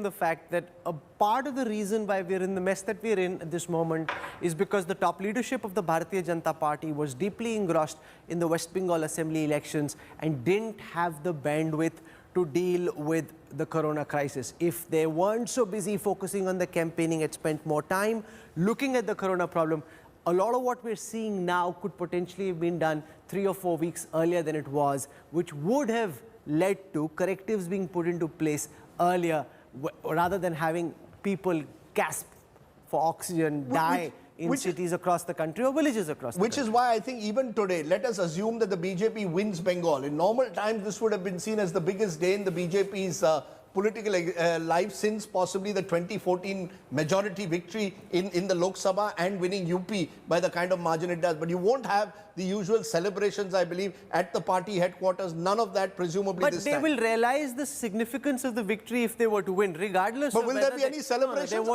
the fact that a part of the reason why we're in the mess that we're in at this moment is because the top leadership of the Bharatiya Janata Party was deeply engrossed in the West Bengal Assembly elections and didn't have the bandwidth to deal with the corona crisis. If they weren't so busy focusing on the campaigning and spent more time looking at the corona problem, a lot of what we're seeing now could potentially have been done 3 or 4 weeks earlier than it was, which would have led to correctives being put into place earlier, rather than having people gasp for oxygen, die in cities across the country or villages across the country. Which is why I think even today, let us assume that the BJP wins Bengal. In normal times, this would have been seen as the biggest day in the BJP's political life since possibly the 2014 majority victory in the Lok Sabha and winning UP by the kind of margin it does. But you won't have the usual celebrations, I believe, at the party headquarters. None of that, presumably, this time. But they will realize the significance of the victory if they were to win, regardless of whether... But will there be any celebrations?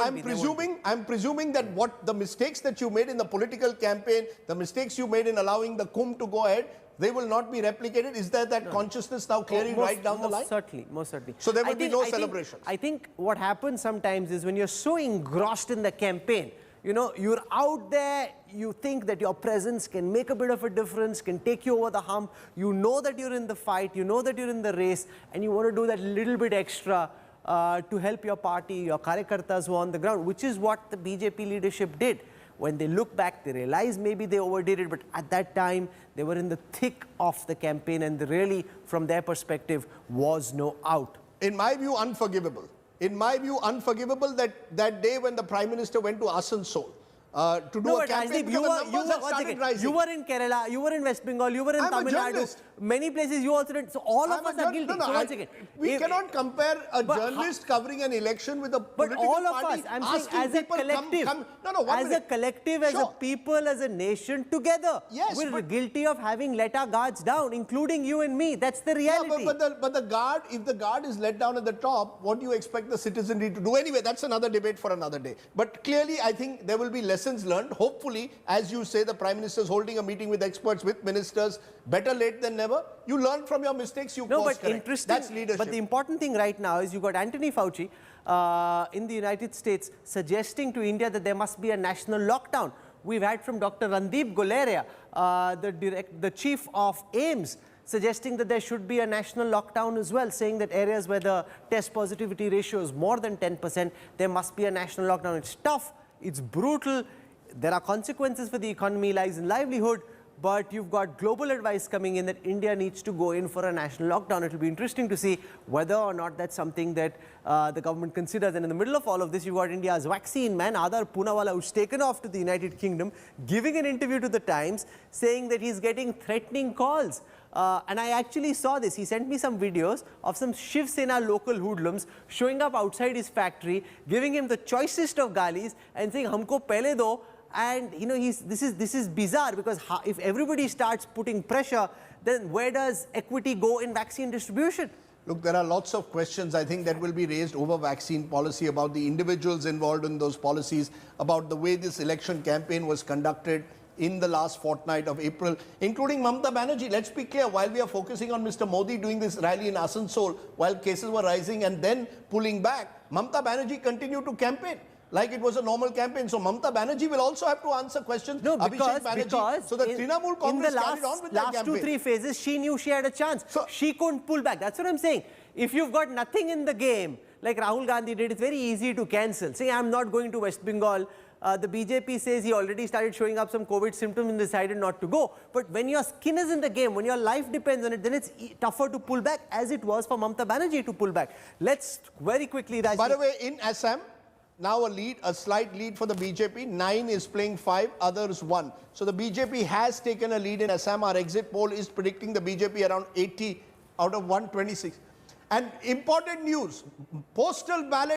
I'm presuming that what the mistakes that you made in the political campaign, the mistakes you made in allowing the Kumbh to go ahead, they will not be replicated. Is there that consciousness now clearly right down the line? Most certainly. So there will be no celebrations. I think what happens sometimes is when you're so engrossed in the campaign, you know, you're out there, you think that your presence can make a bit of a difference, can take you over the hump. You know that you're in the fight, you know that you're in the race, and you want to do that little bit extra to help your party, your karyakartas who are on the ground, which is what the BJP leadership did. When they look back, they realize maybe they overdid it, but at that time, they were in the thick of the campaign and really, from their perspective, was no out. In my view, unforgivable. In my view, unforgivable that day when the Prime Minister went to Asansol to do a campaign. You were in Kerala, you were in West Bengal, you were in Tamil Nadu. Many places you also did. So all of us are guilty. We cannot compare a journalist covering an election with a political party. But all of us, I'm saying as a collective, as a people, as a nation, together, we're guilty of having let our guards down, including you and me. That's the reality. But the guard, if the guard is let down at the top, what do you expect the citizenry to do? Anyway, that's another debate for another day. But clearly, I think there will be lessons learned. Hopefully, as you say, the Prime Minister is holding a meeting with experts, with ministers. Better late than never. You learn from your mistakes, you course correct. That's leadership. But the important thing right now is you got Anthony Fauci in the United States suggesting to India that there must be a national lockdown. We've had from Dr. Randeep Guleria, the chief of AIIMS, suggesting that there should be a national lockdown as well, saying that areas where the test positivity ratio is more than 10%, there must be a national lockdown. It's tough. It's brutal. There are consequences for the economy, lives and livelihood, but you've got global advice coming in that India needs to go in for a national lockdown. It will be interesting to see whether or not that's something that the government considers. And in the middle of all of this, you've got India's vaccine man, Adar Poonawalla, who's taken off to the United Kingdom, giving an interview to the Times, saying that he's getting threatening calls. And I actually saw this. He sent me some videos of some Shiv Sena local hoodlums showing up outside his factory, giving him the choicest of galis and saying, "Humko pehle do." And you know, this is bizarre, because if everybody starts putting pressure, then where does equity go in vaccine distribution? Look, there are lots of questions, I think, that will be raised over vaccine policy, about the individuals involved in those policies, about the way this election campaign was conducted in the last fortnight of April, including Mamata Banerjee. Let's be clear, while we are focusing on Mr. Modi doing this rally in Asansol, while cases were rising and then pulling back, Mamata Banerjee continued to campaign like it was a normal campaign. So Mamata Banerjee will also have to answer questions. No, because so the Trinamool Congress carried on with that campaign. Last 2-3 phases, she knew she had a chance. So she couldn't pull back. That's what I'm saying. If you've got nothing in the game, like Rahul Gandhi did, it's very easy to cancel. Say, I'm not going to West Bengal. The BJP says he already started showing up some COVID symptoms and decided not to go. But when your skin is in the game, when your life depends on it, then it's tougher to pull back, as it was for Mamata Banerjee to pull back. Let's very quickly, Rajdeep. By the way, in Assam, now a slight lead for the BJP. 9 is playing 5, others 1. So the BJP has taken a lead in Assam. Our exit poll is predicting the BJP around 80 out of 126. And important news, postal ballot